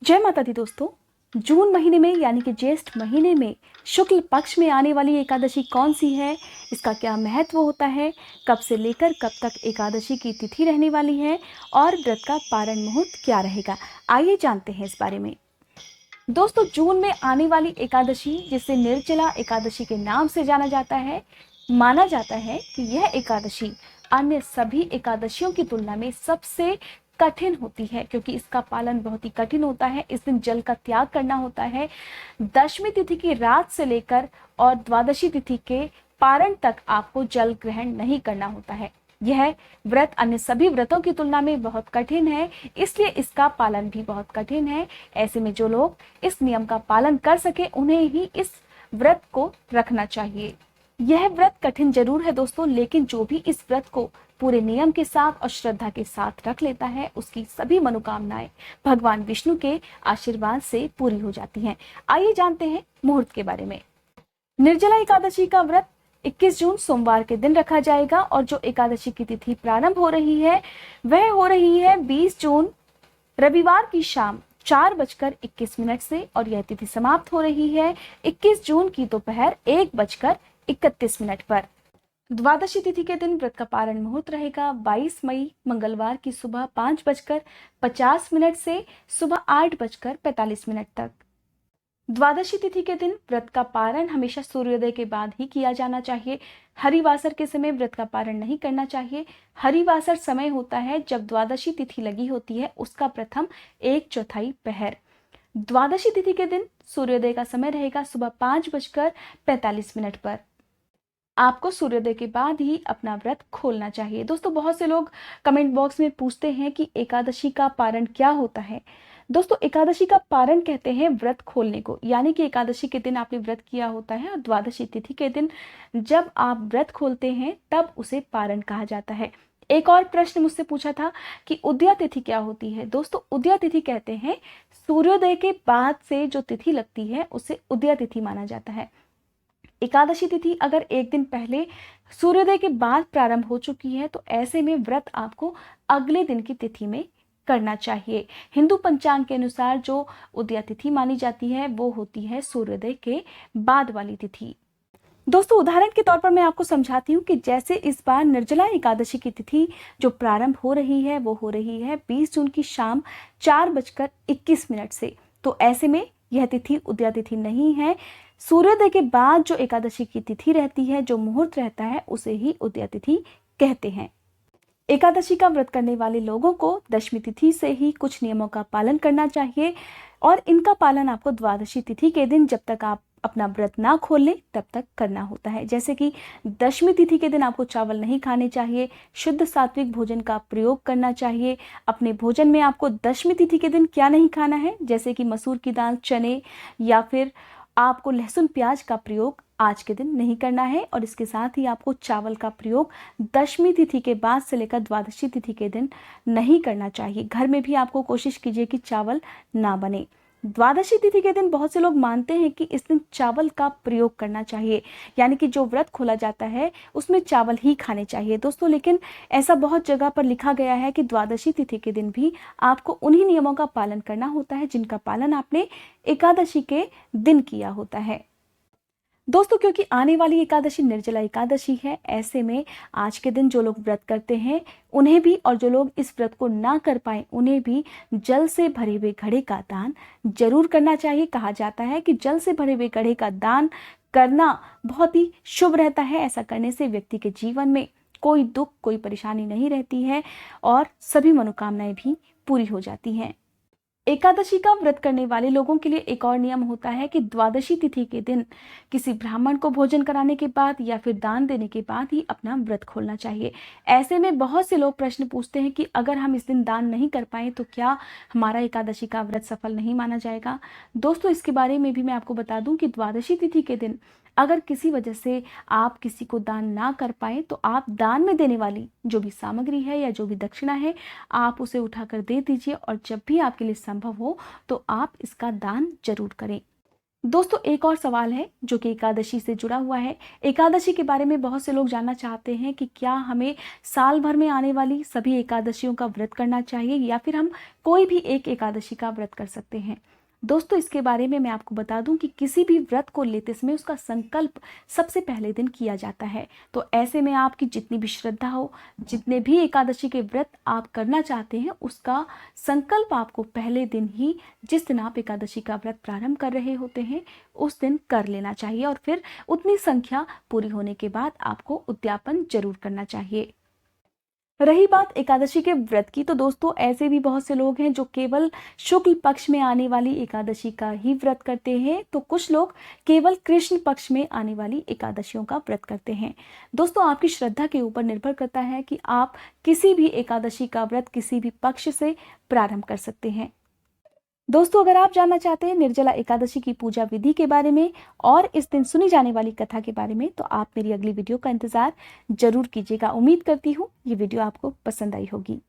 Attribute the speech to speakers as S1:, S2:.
S1: जय माता दी दोस्तों। जून महीने में यानी कि ज्येष्ठ महीने में शुक्ल पक्ष में आने वाली एकादशी कौन सी है, इसका क्या महत्व होता है, कब से लेकर कब तक एकादशी की तिथि रहने वाली है और व्रत का पारण मुहूर्त क्या रहेगा, आइए जानते हैं इस बारे में। दोस्तों, जून में आने वाली एकादशी, जिसे निर्जला एकादशी के नाम से जाना जाता है, माना जाता है कि यह एकादशी अन्य सभी एकादशियों की तुलना में सबसे कठिन होती है, क्योंकि इसका पालन बहुत ही कठिन होता है। इस दिन जल का त्याग करना होता है। दशमी तिथि की रात से लेकर और द्वादशी तिथि के पारण तक आपको जल ग्रहण नहीं करना होता है। यह व्रत अन्य सभी व्रतों की तुलना में बहुत कठिन है, इसलिए इसका पालन भी बहुत कठिन है। ऐसे में जो लोग इस नियम का पालन कर सके, उन्हें ही इस व्रत को रखना चाहिए। यह व्रत कठिन जरूर है दोस्तों, लेकिन जो भी इस व्रत को पूरे नियम के साथ और श्रद्धा के साथ रख लेता है, उसकी सभी मनोकामनाएं भगवान विष्णु के आशीर्वाद से पूरी हो जाती हैं। आइए जानते हैं मुहूर्त के बारे में। निर्जला एकादशी का व्रत 21 जून सोमवार के दिन रखा जाएगा और जो एकादशी की तिथि प्रारंभ हो रही है वह हो रही है 20 जून रविवार की शाम 4:21 से और यह तिथि समाप्त हो रही है 21 जून की दोपहर 1:31 पर। द्वादशी तिथि के दिन व्रत का पारण मुहूर्त रहेगा 22 मई मंगलवार की सुबह 5:50 से सुबह 8:45 तक। द्वादशी तिथि के दिन व्रत का पारण हमेशा सूर्योदय के बाद ही किया जाना चाहिए। हरिवासर के समय व्रत का पारण नहीं करना चाहिए। हरिवासर समय होता है जब द्वादशी तिथि लगी होती है, उसका प्रथम 1/4 पहर। द्वादशी तिथि के दिन सूर्योदय का समय रहेगा सुबह 5:45 पर। आपको सूर्योदय के बाद ही अपना व्रत खोलना चाहिए। दोस्तों, बहुत से लोग कमेंट बॉक्स में पूछते हैं कि एकादशी का पारण क्या होता है। दोस्तों, एकादशी का पारण कहते हैं व्रत खोलने को, यानी कि एकादशी के दिन आपने व्रत किया होता है और द्वादशी तिथि के दिन जब आप व्रत खोलते हैं तब उसे पारण कहा जाता है। एक और प्रश्न मुझसे पूछा था कि उदया तिथि क्या होती है। दोस्तों, उदया तिथि कहते हैं सूर्योदय के बाद से जो तिथि लगती है उसे उदया तिथि माना जाता है। एकादशी तिथि अगर एक दिन पहले सूर्योदय के बाद प्रारंभ हो चुकी है तो ऐसे में व्रत आपको अगले दिन की तिथि में करना चाहिए। हिंदू पंचांग के अनुसार जो उदया तिथि मानी जाती है वो होती है सूर्योदय के बाद वाली तिथि। दोस्तों, उदाहरण के तौर पर मैं आपको समझाती हूँ कि जैसे इस बार निर्जला एकादशी की तिथि जो प्रारंभ हो रही है वो हो रही है 20 जून की शाम 4:21 से। तो ऐसे में यह तिथि उदया तिथि नहीं है। सूर्योदय के बाद जो एकादशी की तिथि रहती है, जो मुहूर्त रहता है, उसे ही उदया तिथि कहते हैं। एकादशी का व्रत करने वाले लोगों को दशमी तिथि से ही कुछ नियमों का पालन करना चाहिए और इनका पालन आपको द्वादशी तिथि के दिन, जब तक आप अपना व्रत ना खोल लें तब तक करना होता है। जैसे कि दशमी तिथि के दिन आपको चावल नहीं खाने चाहिए, शुद्ध सात्विक भोजन का प्रयोग करना चाहिए। अपने भोजन में आपको दशमी तिथि के दिन क्या नहीं खाना है, जैसे कि मसूर की दाल, चने या फिर आपको लहसुन प्याज का प्रयोग आज के दिन नहीं करना है। और इसके साथ ही आपको चावल का प्रयोग दशमी तिथि के बाद से लेकर द्वादशी तिथि के दिन नहीं करना चाहिए। घर में भी आपको कोशिश कीजिए कि चावल ना बने। द्वादशी तिथि के दिन बहुत से लोग मानते हैं कि इस दिन चावल का प्रयोग करना चाहिए, यानी कि जो व्रत खोला जाता है उसमें चावल ही खाने चाहिए। दोस्तों, लेकिन ऐसा बहुत जगह पर लिखा गया है कि द्वादशी तिथि के दिन भी आपको उन्हीं नियमों का पालन करना होता है जिनका पालन आपने एकादशी के दिन किया होता है। दोस्तों, क्योंकि आने वाली एकादशी निर्जला एकादशी है, ऐसे में आज के दिन जो लोग व्रत करते हैं उन्हें भी, और जो लोग इस व्रत को ना कर पाए उन्हें भी जल से भरे हुए घड़े का दान जरूर करना चाहिए। कहा जाता है कि जल से भरे हुए घड़े का दान करना बहुत ही शुभ रहता है। ऐसा करने से व्यक्ति के जीवन में कोई दुख, कोई परेशानी नहीं रहती है और सभी मनोकामनाएं भी पूरी हो जाती हैं। एकादशी का व्रत करने वाले लोगों के लिए एक और नियम होता है कि द्वादशी तिथि के दिन किसी ब्राह्मण को भोजन कराने के बाद या फिर दान देने के बाद ही अपना व्रत खोलना चाहिए। ऐसे में बहुत से लोग प्रश्न पूछते हैं कि अगर हम इस दिन दान नहीं कर पाए तो क्या हमारा एकादशी का व्रत सफल नहीं माना जाएगा। दोस्तों, इसके बारे में भी मैं आपको बता दूं कि द्वादशी तिथि के दिन अगर किसी वजह से आप किसी को दान ना कर पाए तो आप दान में देने वाली जो भी सामग्री है या जो भी दक्षिणा है, आप उसे उठाकर दे दीजिए और जब भी आपके लिए संभव हो तो आप इसका दान जरूर करें। दोस्तों एक और सवाल है जो कि एकादशी से जुड़ा हुआ है। एकादशी के बारे में बहुत से लोग जानना चाहते हैं कि क्या हमें साल भर में आने वाली सभी एकादशियों का व्रत करना चाहिए या फिर हम कोई भी एक एकादशी का व्रत कर सकते हैं। दोस्तों इसके बारे में मैं आपको बता दूं कि किसी भी व्रत को लेते समय उसका संकल्प सबसे पहले दिन किया जाता है। तो ऐसे में आपकी जितनी भी श्रद्धा हो, जितने भी एकादशी के व्रत आप करना चाहते हैं, उसका संकल्प आपको पहले दिन ही, जिस दिन आप एकादशी का व्रत प्रारंभ कर रहे होते हैं, उस दिन कर लेना चाहिए और फिर उतनी संख्या पूरी होने के बाद आपको उद्यापन जरूर करना चाहिए। रही बात एकादशी के व्रत की, तो दोस्तों ऐसे भी बहुत से लोग हैं जो केवल शुक्ल पक्ष में आने वाली एकादशी का ही व्रत करते हैं, तो कुछ लोग केवल कृष्ण पक्ष में आने वाली एकादशियों का व्रत करते हैं। दोस्तों आपकी श्रद्धा के ऊपर निर्भर करता है कि आप किसी भी एकादशी का व्रत किसी भी पक्ष से प्रारंभ कर सकते हैं। दोस्तों अगर आप जानना चाहते हैं निर्जला एकादशी की पूजा विधि के बारे में और इस दिन सुनी जाने वाली कथा के बारे में, तो आप मेरी अगली वीडियो का इंतजार जरूर कीजिएगा। उम्मीद करती हूँ ये वीडियो आपको पसंद आई होगी।